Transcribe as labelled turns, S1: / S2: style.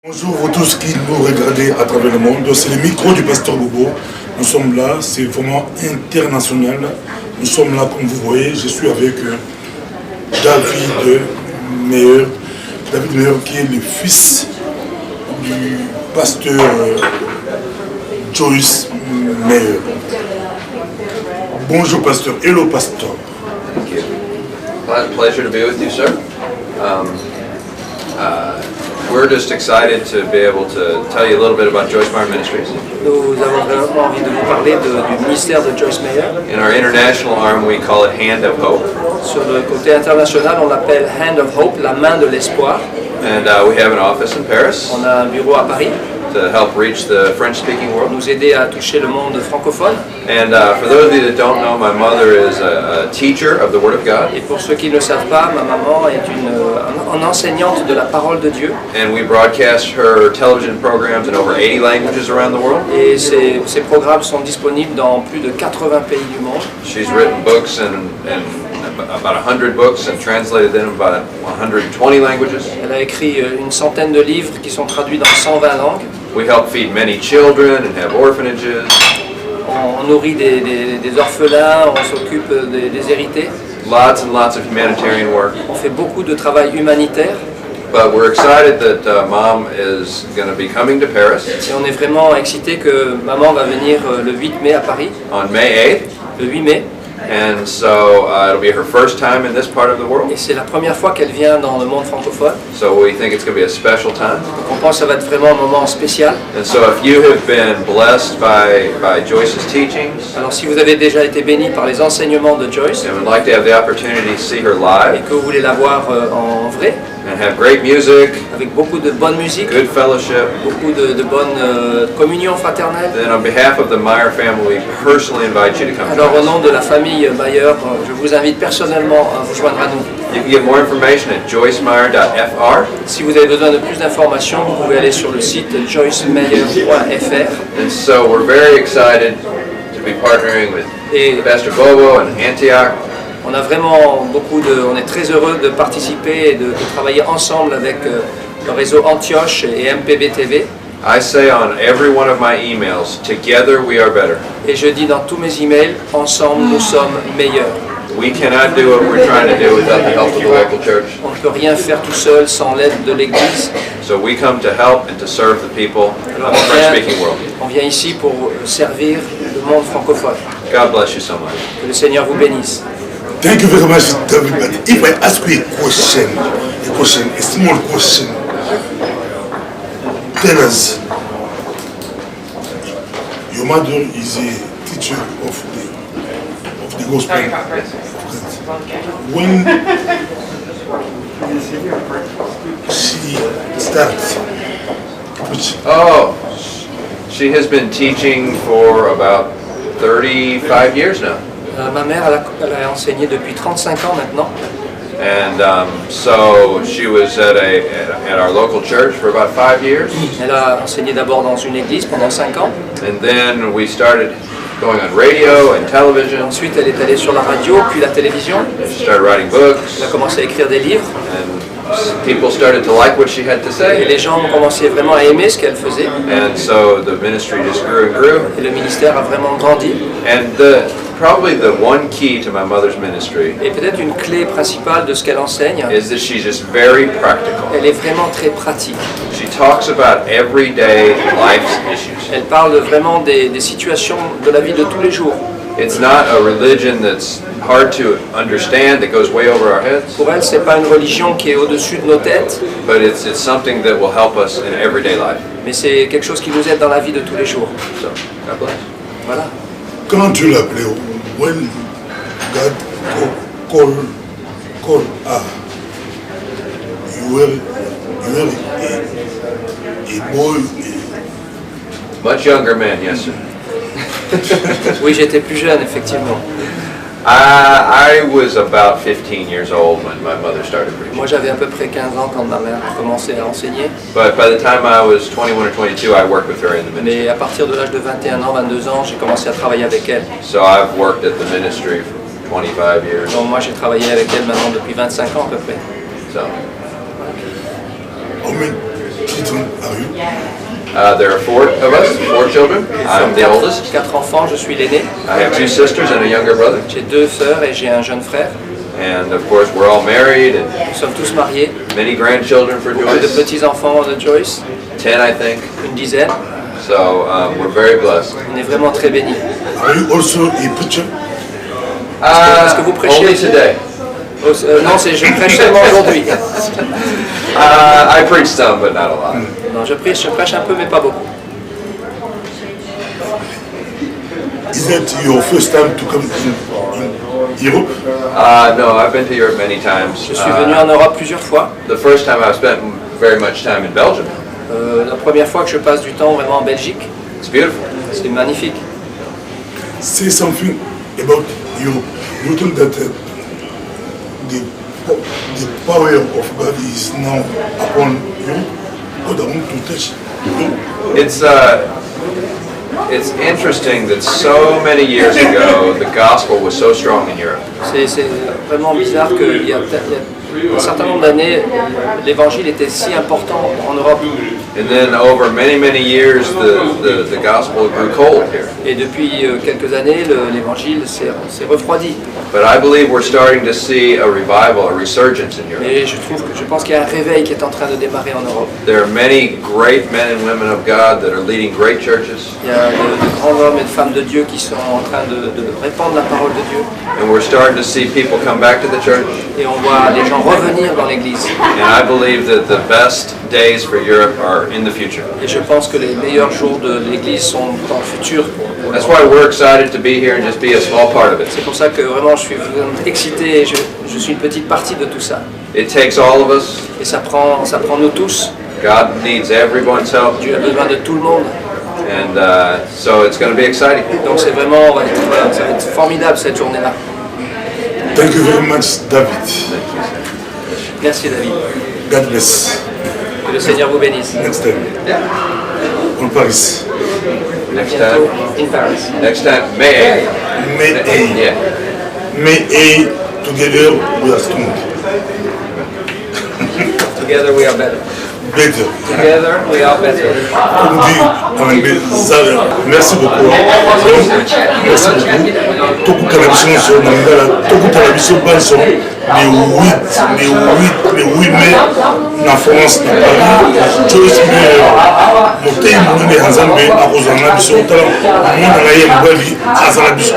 S1: Bonjour vous tous qui nous regardez à travers le monde, c'est le micro du Pasteur Bobo. Nous sommes là, c'est vraiment international. Nous sommes là comme vous voyez, je suis avec David Meyer. David Meyer qui est le fils du pasteur Joyce Meyer. Bonjour pasteur, hello pasteur.
S2: Thank you. Pleasure to be with you, sir. We're just excited to be able to tell you a little bit about Joyce Meyer Ministries.
S3: Nous avons vraiment envie de vous parler du ministère de Joyce Meyer.
S2: In our international arm, we call it Hand of Hope.
S3: Sur le côté international, on l'appelle Hand of Hope, la main de l'espoir.
S2: And we have an office in Paris
S3: On a un bureau à Paris
S2: to help reach the French-speaking
S3: pour
S2: world.
S3: nous aider à toucher le monde francophone.
S2: And for those of you that don't know, my mother is a teacher of the Word of God.
S3: Et pour ceux qui ne le savent pas, ma maman est une enseignante de la parole de Dieu.
S2: And we broadcast her television programs in over 80 languages around the world.
S3: Et ces programmes sont disponibles dans plus de 80 pays du monde.
S2: She's written books and about 100 books and translated them in about 120 languages.
S3: Elle a écrit une centaine de livres qui sont traduits dans 120 langues.
S2: We help feed many children and have orphanages.
S3: On nourrit des orphelins, on s'occupe des hérités.
S2: Lots and lots of humanitarian work.
S3: On fait beaucoup de travail humanitaire.
S2: But we're excited that Mom is going to be coming to Paris
S3: Et on est vraiment excité que maman va venir le 8 mai à Paris,
S2: on May 8th.
S3: le 8 mai.
S2: And so it'll be her first time in this part of the world.
S3: Et c'est la première fois qu'elle vient dans le monde francophone.
S2: So we think it's going to be a special time.
S3: Donc on pense que ça va être vraiment un moment spécial.
S2: And so if you have been blessed by Joyce's teachings
S3: Alors si vous avez déjà été béni par les enseignements de Joyce
S2: and would like to have the opportunity to see her
S3: et
S2: live
S3: que vous voulez la voir en vrai,
S2: and have great music,
S3: avec beaucoup de bonne musique,
S2: good fellowship,
S3: beaucoup de bonne communion fraternelle,
S2: then on behalf of the Meyer family, we personally invite you to come
S3: alors au
S2: join us.
S3: nom de la famille Meyer, je vous invite personnellement à vous joindre à nous.
S2: You can get more information at joycemeyer.fr.
S3: Si vous avez besoin de plus d'informations, vous pouvez aller sur le site joycemeyer.fr.
S2: And so we're very excited to be partnering with
S3: Et
S2: Pasteur Bobo and Antioch.
S3: on a vraiment on est très heureux de participer et de travailler ensemble avec le réseau Antioche et MPBTV.
S2: I say on every one of my emails, together we are better.
S3: Et je dis dans tous mes emails, ensemble nous sommes meilleurs.
S2: We cannot do what we're trying to do without the help of the local church.
S3: On ne peut rien faire tout seul sans l'aide de l'Église.
S2: So we come to help and to serve the people
S3: Alors
S2: of the French-speaking world.
S3: on vient ici pour servir le monde francophone.
S2: God bless you so much.
S3: Que le Seigneur vous bénisse.
S1: Thank you very much David. But if I ask you a small question, tell us, your mother is a teacher of the gospel. When she starts preaching,
S2: Oh, she has been teaching for about 35 years now.
S3: Ma mère, elle a enseigné depuis 35 ans maintenant.
S2: And so she was at our local church for about 5 years.
S3: Elle a enseigné d'abord dans une église pendant 5 ans.
S2: And then we started going on radio and television.
S3: Ensuite, elle est allée sur la radio, puis la télévision.
S2: She started writing books.
S3: Elle a commencé à écrire des livres.
S2: And people started to like what she had to
S3: Et
S2: say.
S3: les gens ont commencé vraiment à aimer ce qu'elle faisait.
S2: And so the ministry just grew and grew.
S3: Et le ministère a vraiment grandi.
S2: And probably the one key to my mother's ministry
S3: Et peut-être une clé principale de ce qu'elle enseigne,
S2: is that she's just very practical.
S3: elle est vraiment très pratique.
S2: She talks about everyday life's issues.
S3: Elle parle vraiment des situations de la vie de tous les jours.
S2: It's not a religion that's hard to understand, that goes way over our heads,
S3: Pour elle, ce n'est pas une religion qui est au-dessus de nos têtes,
S2: but it's something that will help us in everyday life.
S3: mais c'est quelque chose qui nous aide dans la vie de tous les jours.
S2: So, God bless.
S3: Voilà.
S1: quand tu l'appelais, when God call her, you were a boy.
S2: Much younger man, yes sir.
S3: Oui, j'étais plus jeune, effectivement.
S2: I was about 15 years old when my mother started preaching.
S3: Moi, j'avais à peu près 15 ans quand ma mère a commencé à enseigner.
S2: But by the time I was 21 or 22, I worked with her in the ministry.
S3: Mais à partir de l'âge de 21 ans, 22 ans, j'ai commencé à travailler avec elle.
S2: So I've worked at the ministry for 25 years.
S3: Donc moi, j'ai travaillé avec elle maintenant depuis 25 ans à peu près.
S2: So
S1: I mean, children are you?
S2: There are 4 of us, 4 children. I'm the oldest.
S3: 4 enfants, je suis l'aîné.
S2: I have 2 sisters and a younger brother.
S3: J'ai 2 sœurs et j'ai un jeune frère.
S2: And of course, we're all married and
S3: Nous sommes tous mariés.
S2: many grandchildren for
S3: Beaucoup de
S2: Joyce.
S3: petits-enfants de Joyce,
S2: 10, I think.
S3: une dizaine.
S2: So we're very blessed.
S3: On est vraiment très bénis.
S1: Are you also a preacher?
S3: Est-ce que vous prêchez?
S2: Only today.
S3: Non, je prêche seulement aujourd'hui.
S2: I preach some, but not a lot.
S3: Non, je prêche un peu, mais pas beaucoup.
S1: Is that your first time to come in Europe?
S2: No, I've been to Europe many times.
S3: Je suis venu en Europe plusieurs fois.
S2: The first time I've spent very much time in Belgium.
S3: La première fois que je passe du temps vraiment en Belgique,
S2: It's beautiful.
S3: c'est magnifique.
S1: Say something about Europe. You think that the power of God is now upon Europe? God, I want to touch Europe.
S2: It's interesting that so many years ago the gospel was so strong in Europe.
S3: C'est vraiment bizarre qu'il y a un certain nombre d'années, l'évangile était si important en Europe.
S2: And then over many, many years the gospel grew cold here.
S3: Et depuis quelques années, l'évangile s'est refroidi.
S2: But I believe we're starting to see a revival, a resurgence in Europe.
S3: Et je pense qu'il y a un réveil qui est en train de démarrer en Europe.
S2: There are many great men and women of God that are leading great churches.
S3: Il y a de grands hommes et de femmes de Dieu qui sont en train de répandre la parole de Dieu.
S2: And we're starting to see people come back to the church.
S3: Et on voit les gens revenir dans l'église.
S2: And I believe that the best days for Europe are in the future.
S3: Et je pense que les meilleurs jours de l'église sont dans le futur.
S2: That's why we're excited to be here and just be a small part of it.
S3: C'est pour ça que vraiment je suis vraiment excité et je suis une petite partie de tout ça.
S2: It takes all of us.
S3: Et ça prend nous tous.
S2: God needs everyone's help.
S3: Dieu a besoin de tout le monde.
S2: And so it's going to be exciting.
S3: Donc c'est vraiment, ça va être formidable cette journée-là.
S1: Thank you very much, David.
S3: Merci David.
S1: God bless.
S3: Que le Seigneur vous bénisse.
S1: Next time. On Paris.
S2: Next
S3: Bientôt
S2: time.
S3: in Paris.
S2: Next time, May 8th.
S1: May 8.
S2: Yeah.
S1: May 8. Together we are strong.
S3: Together we are better.
S1: Better.
S3: Together we are better.
S1: Comme dit en anglais, Zara. Merci beaucoup. Merci beaucoup. Toku Kanabiso sur Nangala, Toku Kanabiso Banson, les 8 mai, en France, à Paris, Joyce Meyer, Montaigne, Mounine Hanzambe, à Rosana, Biso, Tala, Mouna Naye Mbali, Azana Biso.